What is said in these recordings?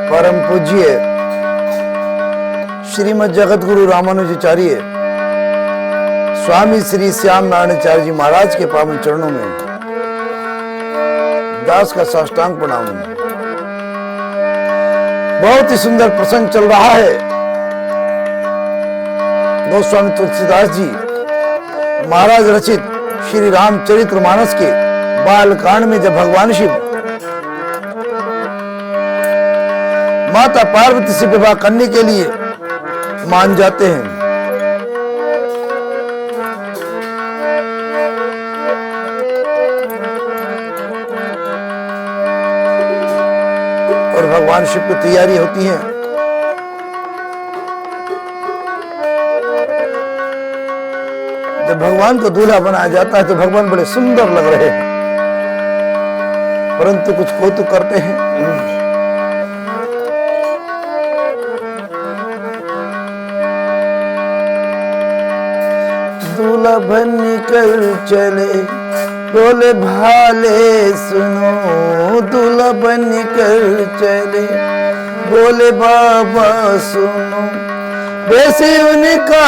परम पूज्य श्रीमद जगत गुरु रामानुजाचार्य स्वामी श्री श्याम नारायणाचार्य जी महाराज के पावन चरणों में दास का साष्टांग प्रणाम। बहुत ही सुंदर प्रसंग चल रहा है। गोस्वामी तुलसीदास जी महाराज रचित श्री रामचरितमानस के बालकांड में जब भगवान शिव माता पार्वती से विवाह करने के लिए मान जाते हैं, और भगवान शिव की तैयारी होती है। जब भगवान को दूल्हा बनाया जाता है तो भगवान बड़े सुंदर लग रहे हैं, परंतु कुछ कौतुक करते हैं। दूल्हा बन कर चले बोले भाले सुनो, दूल्हा बन कर चले बोले बाबा सुनो, वैसे उनका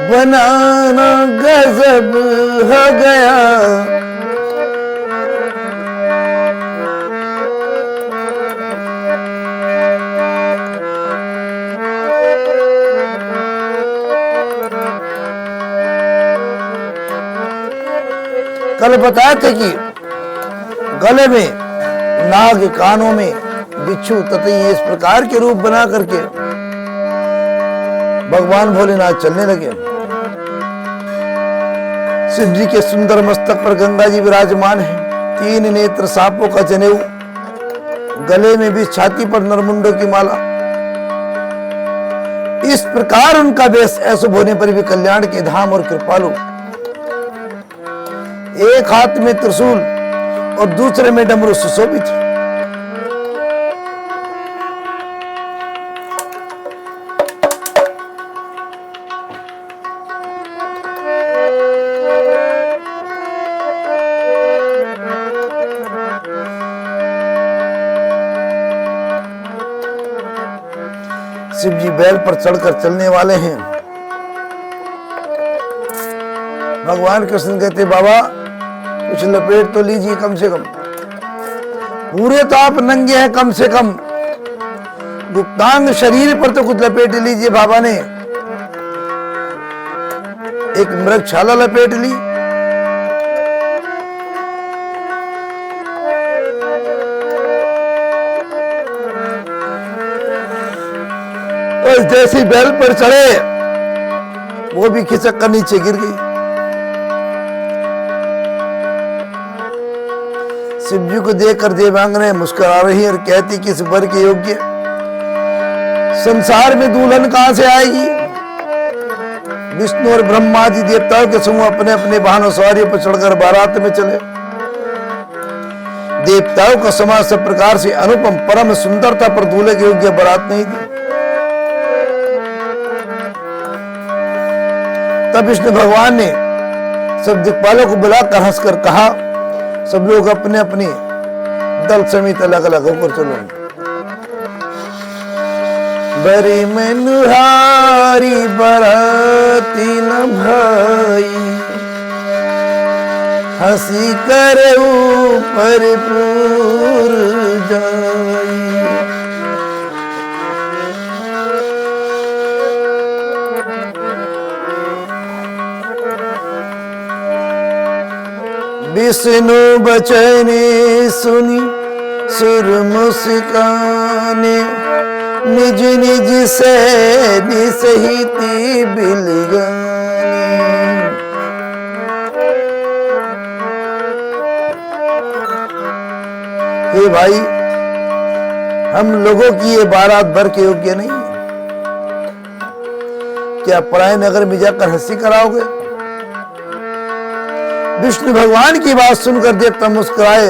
बनाना गजब हो गया। कल बताया था कि गले में नाग, कानों में बिच्छू तथा इस प्रकार के रूप बना करके भगवान भोलेनाथ चलने लगे। शिव जी के सुंदर मस्तक पर गंगा जी विराजमान है। 3 नेत्र, सांपों का जनेऊ, गले में भी, छाती पर नरमुंडों की माला। इस प्रकार उनका वेश ऐसुभ होने पर भी कल्याण के धाम और कृपालु। एक हाथ में त्रिशूल और दूसरे में डमरू सुशोभित। शिव जी बैल पर चढ़कर चलने वाले हैं। भगवान कृष्ण कहते बाबा कुछ लपेट तो लीजिए, कम से कम पूरे तो आप नंगे हैं, कम से कम गुप्तांग शरीर पर तो कुछ लपेट लीजिए। बाबा ने एक मृगशाला लपेट ली, और जैसी बैल पर चढ़े वो भी खिसक कर नीचे गिर गई। शिव जी को देखकर देवांगनाएं मुस्कुरा रही और कहती कि इस वर के योग्य संसार में दुल्हन कहां से आएगी। विष्णु और ब्रह्मा जी देवताओं के समूह अपने अपने वाहनों सवारी पर चढ़कर बारात में चले। देवताओं का समाज सब प्रकार से अनुपम परम सुंदर था, पर दूल्हे के योग्य बारात नहीं थी। तब विष्णु भगवान ने सब दिक्पालों को बुलाकर हंसकर कहा, सब लोग अपने अपने दल समेत अलग अलग होकर चलो। बड़ी मनुहारी बराती न भाई, हंसी करे ऊपर पूर जाई। विष्णु बचने सुनी सुर मुस्काने, निज निज से निसहिती बिलगाने। हे भाई, हम लोगों की ये बारात भर के योग्य नहीं है। क्या पराए नगर में जाकर हंसी कराओगे? विष्णु भगवान की बात सुनकर देवता मुस्कुराए,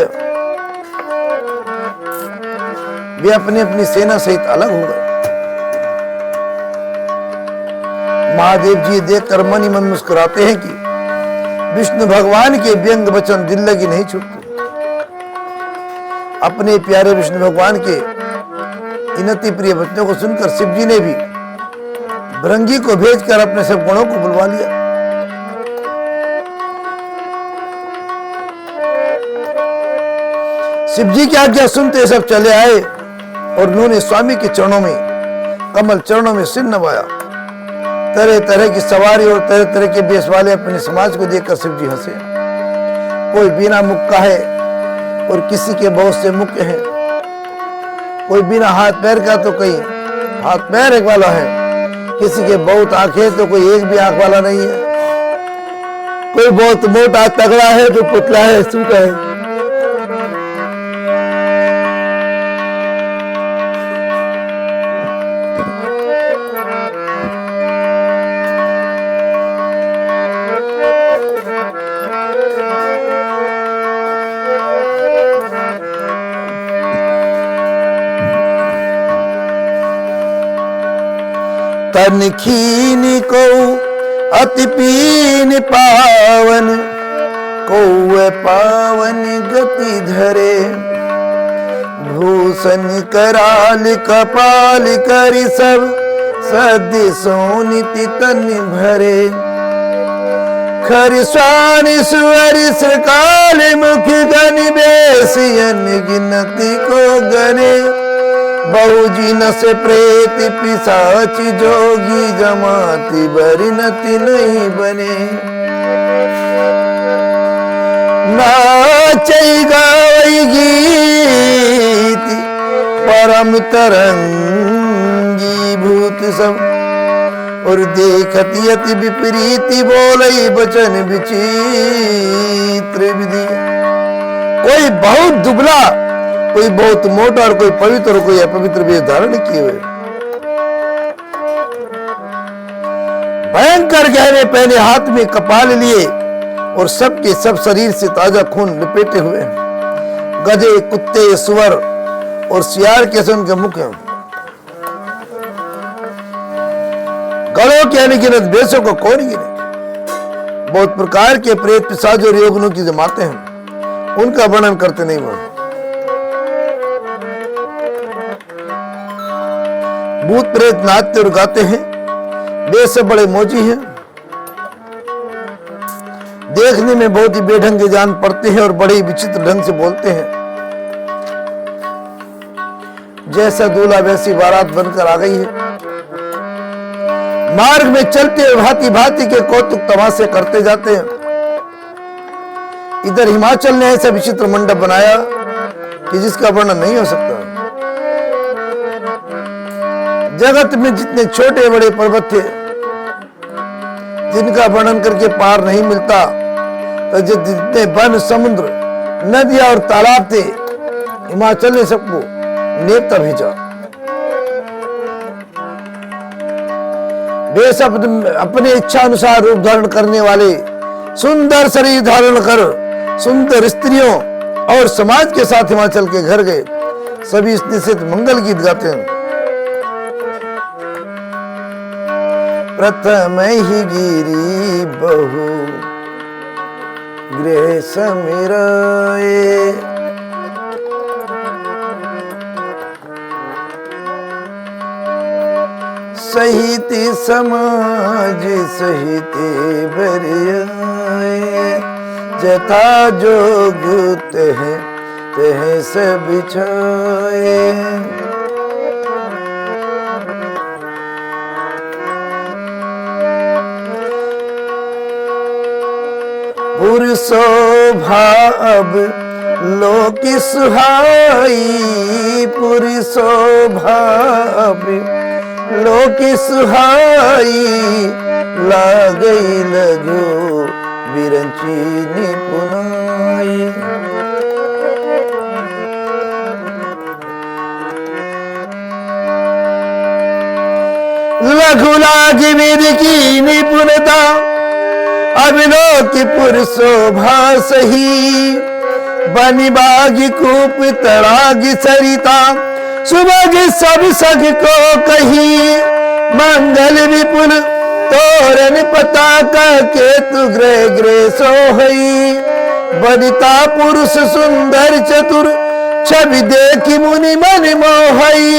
वे अपनी अपनी सेना सहित अलग हो गए। महादेव जी देखकर मन ही मन मुस्कुराते हैं कि विष्णु भगवान के व्यंग वचन दिल लगी नहीं छूटते। अपने प्यारे विष्णु भगवान के इनति प्रिय वचनों को सुनकर शिव जी ने भी भृंगी को भेजकर अपने सब गुणों को बुलवा लिया। शिव जी की आज्ञा सुनते सब चले आए और उन्होंने स्वामी के चरणों में, कमल चरणों में सिर नवाया। तरह तरह की सवारी और तरह तरह के बेस वाले अपने समाज को देखकर शिव जी हंसे। कोई बिना मुख का है और किसी के बहुत से मुख हैं, कोई बिना हाथ पैर का तो कोई हाथ पैर एक वाला है, किसी के बहुत आंखें तो कोई एक भी आंख वाला नहीं है, कोई बहुत मोटा तगड़ा है तो पुतला है, सूखा है। तन खीन को अति पीन पावन, कौए पावन गति धरे, भूषण कराल कपाल करि सब, सद्य सोनिति तन भरे। खर स्वान सुअर श्रकाल मुख गनि बेसियन गिनती को गने, बहुजिन से प्रेत पिशाच जोगी जमाती बरिनति नहीं बने। नाचई गावई गीत परम तरंगी भूत सब, और देखती अति विपरीति बोलई बचन विचित्र विधि। कोई बहुत दुबला, कोई बहुत मोटा और कोई पवित्र और कोई अपवित्र वेश धारण किए हुए, भयंकर गहने पहने, हाथ में कपाल लिए और सबके सब शरीर से ताजा खून लपेटे हुए, गधे कुत्ते सुअर और सियार के से उनके मुख हैं। गलों के अनगिनत बेसों को कौन गिने। बहुत प्रकार के प्रेत पिशाच और योगनों की जमाते हैं, उनका वर्णन करते नहीं वो। भूत प्रेत नाचते और गाते हैं, वे सब बड़े मौजी हैं, देखने में बहुत ही बेढंगे जान पड़ते हैं और बड़े ही विचित्र ढंग से बोलते हैं। जैसा दूल्हा वैसी बारात बनकर आ गई है। मार्ग में चलते हुए भांति भांति के कौतुक तमाशे करते जाते हैं। इधर हिमाचल ने ऐसा विचित्र मंडप बनाया कि जिसका वर्णन नहीं हो सकता। जगत में जितने छोटे बड़े पर्वत थे जिनका वर्णन करके पार नहीं मिलता, तो जितने वन समुद्र नदियां और तालाब थे, हिमाचल ने सबको नेवता भेजा। वे सब अपने इच्छा अनुसार रूप धारण करने वाले, सुंदर शरीर धारण कर सुंदर स्त्रियों और समाज के साथ हिमाचल के घर गए। सभी इस निश्चित मंगल गीत गाते हैं। प्रथम ही गिरी बहु गृह समिराए, सहित समाज सहित बरियाए, जथा जोग तह तह सब बिछाए। पुर शोभा अब लोक सुहाई, पुर शोभा अब लोक सुहाई, लागई लगो बिरंची निपुनाई। लघु लागी मेरी की निपुणता, अभिलोकपुर शोभा सही। बनी बागी कूप तड़ागी सरिता, सुबह सब सग को कही। मंगल विपुल तोरण पताका, केतु ग्रह ग्रह सोहई। बनिता पुरुष सुंदर चतुर, छवि देखी मुनि मन मोहई,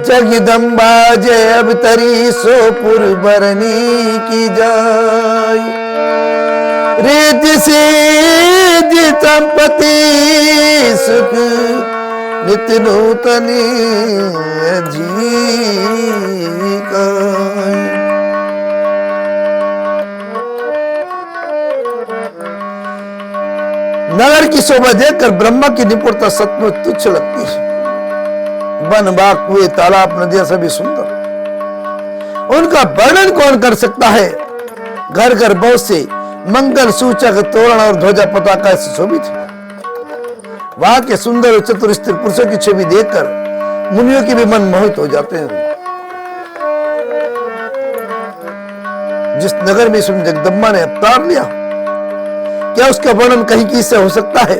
जगदम्बा जय अवतरी सोपुर बरनी की जाय। रिद्धि सिद्धि संपत्ति सुख नित्य नूतन जी का। नगर की शोभा देखकर ब्रह्मा की निपुणता सचमुच तुच्छ लगती है। वन बाग कुएं तालाब नदियां सभी सुंदर, उनका वर्णन कौन कर सकता है। घर घर बहुत से मंगल सूचक तोरण और ध्वजा पताका से शोभित है। वहां के सुंदर और चतुर स्त्री पुरुषों की छवि देखकर मुनियों के भी मन मोहित हो जाते हैं। जिस नगर में स्वयं जगदम्बा ने अवतार लिया, क्या उसका वर्णन कहीं की से हो सकता है।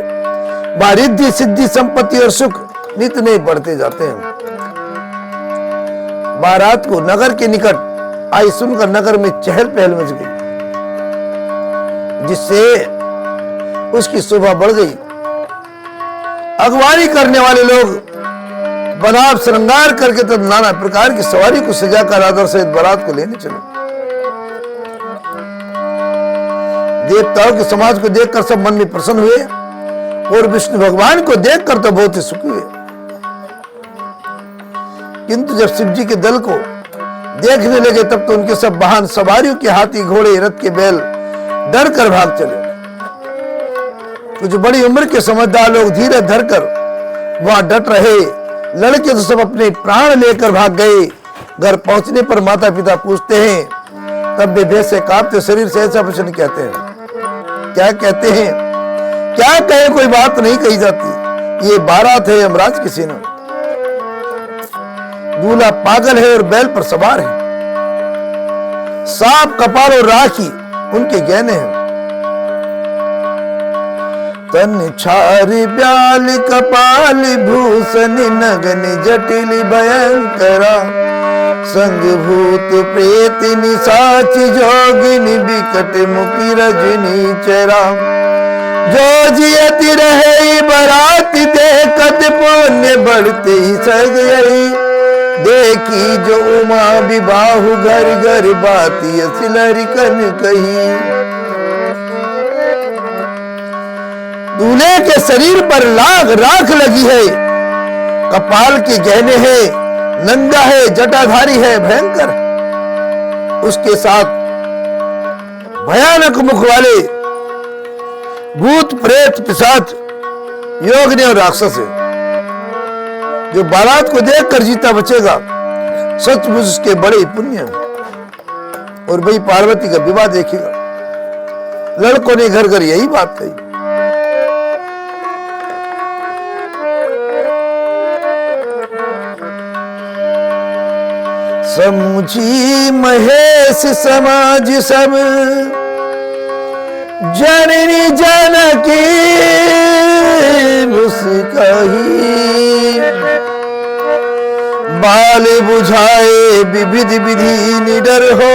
वहां रिद्धि सिद्धि संपत्ति और सुख नित नए बढ़ते जाते हैं। बारात को नगर के निकट आई सुनकर नगर में चहल पहल मच गई, जिससे उसकी शोभा बढ़ गई। अगवानी करने वाले लोग बनाव श्रृंगार करके तब नाना प्रकार की सवारी को सजाकर आदर सहित बारात को लेने चले। देवताओं के समाज को देखकर सब मन में प्रसन्न हुए और विष्णु भगवान को देखकर तो बहुत ही सुखी हुए। किंतु जब शिव जी के दल को देखने लगे तब तो उनके सब वाहन सवारियों के हाथी घोड़े रथ के बैल डर कर भाग चले। कुछ बड़ी उम्र के समझदार लोग धीरे धरकर वहां डट रहे। लड़के तो सब अपने प्राण लेकर भाग गए। घर पहुंचने पर माता पिता पूछते हैं, तब वे भय से कांपते शरीर से ऐसा वचन कहते हैं। क्या कहते हैं, क्या कहे, कोई बात नहीं कही जाती। ये बारात है यमराज की सेना। दूल्हा पागल है और बैल पर सवार है। सांप कपाल और राखी उनके गहने हैं। तन छारी ब्याल कपाल भूषण नगन जटिल भयंकरा, संग भूत प्रेत निशाच जोगिनी बिकट मुखी रजनी चरा। जो जियति रहे बारात देखत पुण्य बढ़ते ही सज गई। देखी जो उमा विबाहु घर घर बाती सिलरी कन कही। दूल्हे के शरीर पर लाख राख लगी है, कपाल के गहने हैं, नंगा है, जटाधारी है, भयंकर। उसके साथ भयानक मुख वाले भूत प्रेत पिशाच योगिनी और राक्षस है। जो बारात को देखकर जीता बचेगा सचमुच उसके बड़े पुण्य हैं। और वही पार्वती का विवाह देखेगा। लड़कों ने घर घर यही बात कही। समूची महेश समाज सब जननी जानकी मुस्काही। बाल बुझाए विविध विधि निडर हो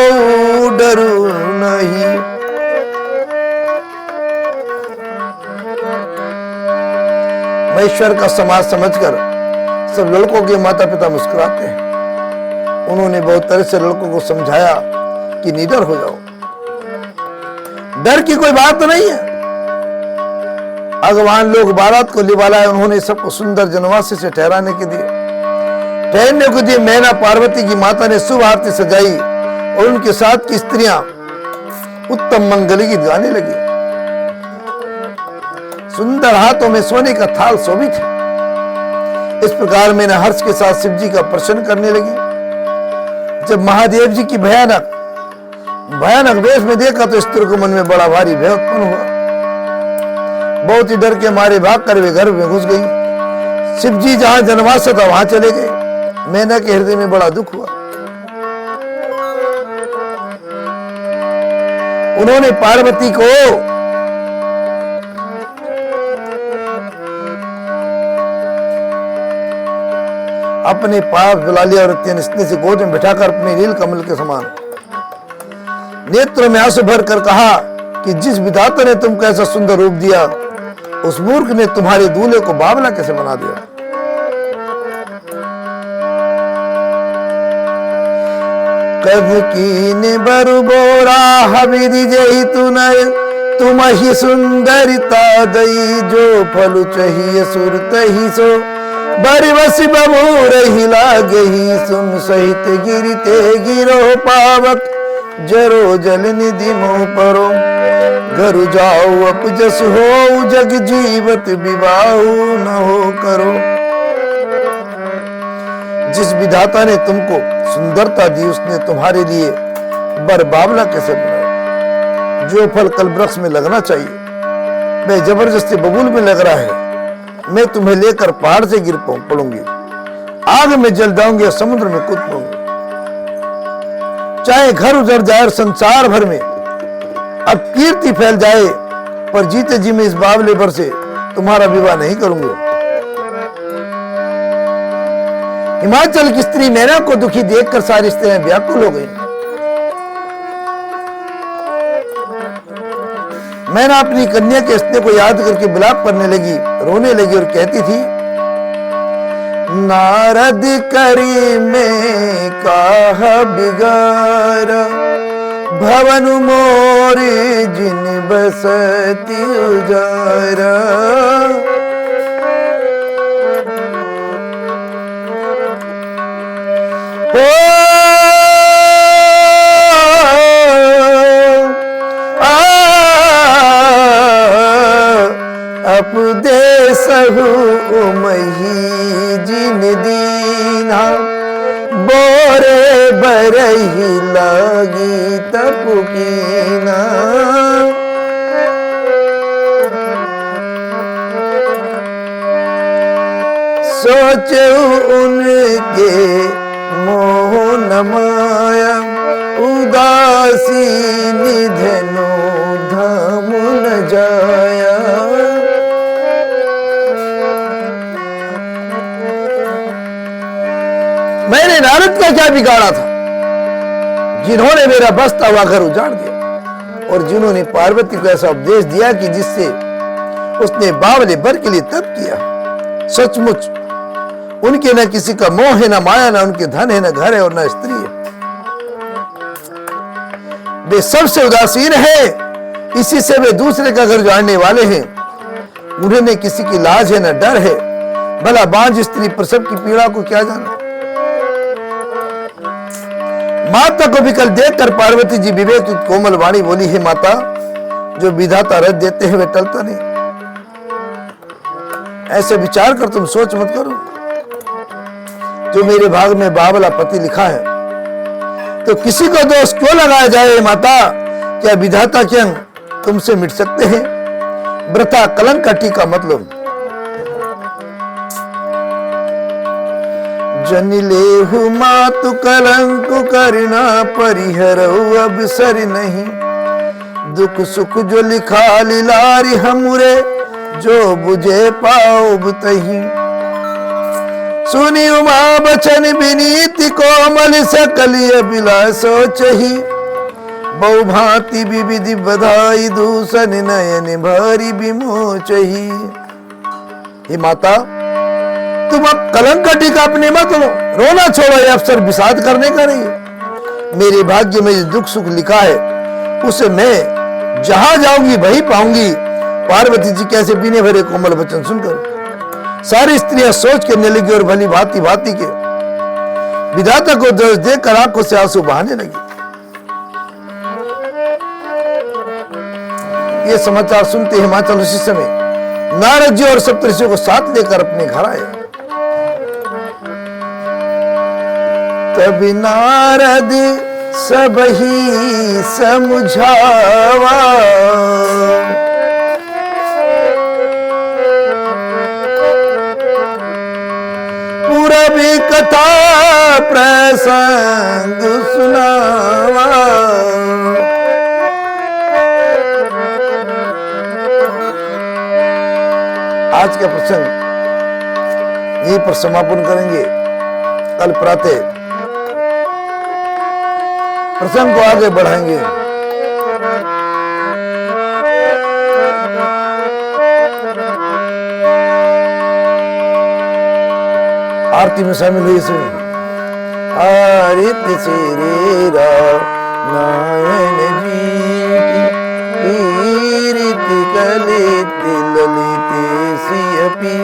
डरू नहीं। महेश्वर का समाज समझकर सब लड़कों के माता पिता मुस्कुराते हैं। उन्होंने बहुत तरह से लड़कों को समझाया कि निडर हो जाओ, डर की कोई बात नहीं है। भगवान लोग बारात को लिवालाए। उन्होंने सबको सुंदर जनवासी से ठहराने के दिए, ठहरने को दिए। मैना पार्वती की माता ने शुभ आरती सजाई और उनके साथ की स्त्रियां उत्तम मंगल गीत गाने लगी। सुंदर हाथों में सोने का थाल शोभित है। इस प्रकार मैंने हर्ष के साथ शिव जी का प्रसन्न करने लगी। जब महादेव जी की भयानक वेश में देखा तो स्त्री को मन में बड़ा भारी भय उत्पन्न हुआ। बहुत ही डर के मारे भाग कर वे घर में घुस गई। शिव जी जहां जनवास था वहां चले गए। मैना के हृदय में बड़ा दुख हुआ। उन्होंने पार्वती को अपने पास बुला लिया और अत्यंत स्नेह से गोद में बिठाकर अपने नील कमल के समान नेत्रों में आंसू भर कर कहा कि जिस विधाता ने तुमको ऐसा सुंदर रूप दिया, उस मूर्ख ने तुम्हारे दूल्हे को बावला कैसे बना दिया। कद कीन बरु बोरा हबीरी जही तुनय, तुम ही सुंदरिता दई, जो फलु चाहिए सुरत ही सो, बरवस बमूर ही लागही, सुन सहित गिरते गिरो पावक, जरो जल निधि मोह परो, घर जाओ अपजस हो, जग जीवत विवाहु न हो करो। जिस विधाता ने तुमको सुंदरता दी, उसने तुम्हारे लिए बर बावला कैसे बनाया। जो फल कल वृक्ष में लगना चाहिए मैं जबरदस्ती बबूल में लग रहा है। मैं तुम्हें लेकर पहाड़ से गिर पड़ूंगी, आग में जल जाऊंगी और समुद्र में कूद पड़ूंगी। चाहे घर उजड़ जाए और संसार भर में अब कीर्ति फैल जाए, पर जीते जी मैं इस बावले भर से तुम्हारा विवाह नहीं करूंगी। हिमाचल की स्त्री मैना को दुखी देखकर सारी स्त्रियां व्याकुल हो गई। मैना अपनी कन्या के स्नेह को याद करके विलाप करने लगी, रोने लगी और कहती थी, नारद करी में काहा बिगारा, भवन मोरे जिन बसती उजारा। अपदेसहु उमही जिन दीना, बोरे बरही लागी तपुकीना। सोचो उनके मोह न माया, उदासी निधनो धाम न जाया। मैंने नारद का क्या बिगाड़ा था, जिन्होंने मेरा बसता हुआ घर उजाड़ दिया, और जिन्होंने पार्वती को ऐसा उपदेश दिया कि जिससे उसने बावले भर के लिए तप किया। सचमुच उनके न किसी का मोह है, न माया, न उनके धन है, न घर है और न स्त्री है। वे सबसे उदासीन है, इसी से वे दूसरे का घर उजाड़ने वाले हैं। उन्हें न किसी की लाज है, न डर है। भला बांझ स्त्री प्रसव की पीड़ा को क्या जाना। माता को भी कल देखकर पार्वती जी विवेक कोमल वाणी बोली, है माता, जो विधाता रच देते हैं वे टलता नहीं। ऐसे विचार कर तुम सोच मत करो। जो मेरे भाग में बावला पति लिखा है, तो किसी को दोष क्यों लगाया जाए। माता, क्या विधाता के अंग तुमसे मिट सकते हैं। वृथा कलंक का टीका मतलब। जन लेहु मातु कलंक करना, परिहरऊ अब सर नहीं। दुख सुख जो लिखा लिलारी हमरे, जो बुझे पाओ बुतही। सुनी उमा बचन विनीति कोमल, सकलिय बिलासो चही। बहु भांति विविधि बधाई, दूषण नयन भारी विमोचही। हे माता, तुम अब कलंक का टीका अपने मत लो। रोना छोड़ो, ये अवसर विषाद करने का नहीं है। मेरे भाग्य में जो दुख सुख लिखा है, उसे मैं जहां जाऊंगी वही पाऊंगी। पार्वती जी कैसे बिने भरे कोमल वचन सुनकर सारी स्त्रियां सोच करने लगी और भली भांति भांति के विधाता को दोष देकर आंखों से आंसू बहाने लगी। ये समाचार सुनते हिमाचल उसी समय नारद जी और सप्तऋषियों को साथ लेकर अपने घर आए। तभी नारद सब ही समझावा, पूरा भी कथा प्रसंग सुनावा। आज का प्रसंग यहीं पर समापन करेंगे। कल प्रातः प्रसंग को आगे बढ़ाएंगे। आरती में शामिल हुई से आरती श्री नारायण जी की कीर्ति कलित ललित सियपी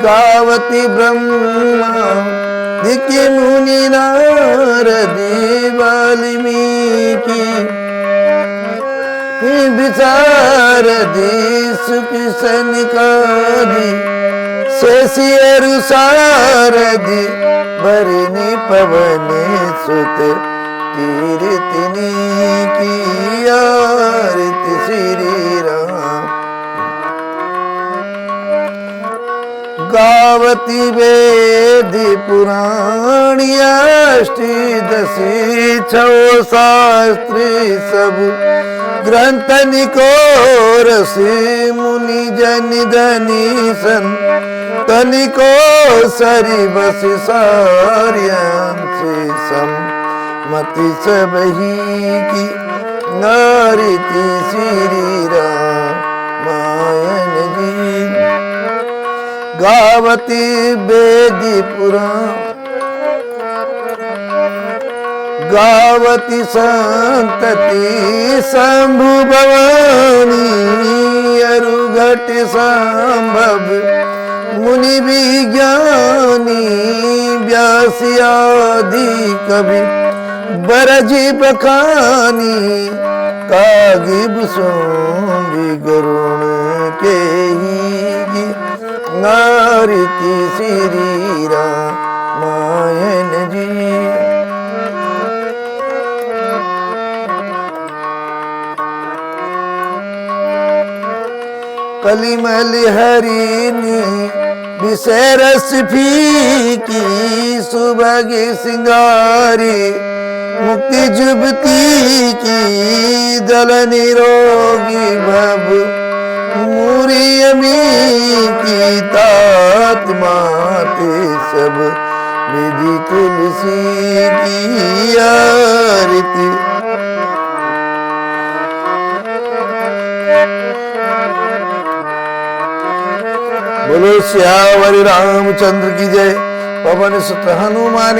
गावती ब्रह्मा दिक्की मुनि नारदी वाल्मीकि विचारदी सुख सनिकादि शेषियरु सारदि भरिणी पवने सुत कीर्तिनी की आरती श्री राम गावती वेदी पुराणी अष्टदशी छो शास्त्री सब ग्रंथ निको रसी मुनि जन धनी सन तनिको सरी बस सार्यांश सम मति सब ही की नारिति श्री रामायण जी गावती वेदी पुराण गावती संतति शंभु भवानी अरुघट संभव मुनि विज्ञानी व्यासी आदि कवि बरजी बखानी कागिब सोंगी गरुण के ही नारिति श्री रामायण जी कलिमल हरिणी विषय रस फीकी सुभगी सिंगारी मुक्ति जुबती की दल निरोगी भव मुरियमी की तात माते सब विधि तुलसी की आरती बोलो श्यावरी रामचंद्र की जय। पवन सुत हनुमान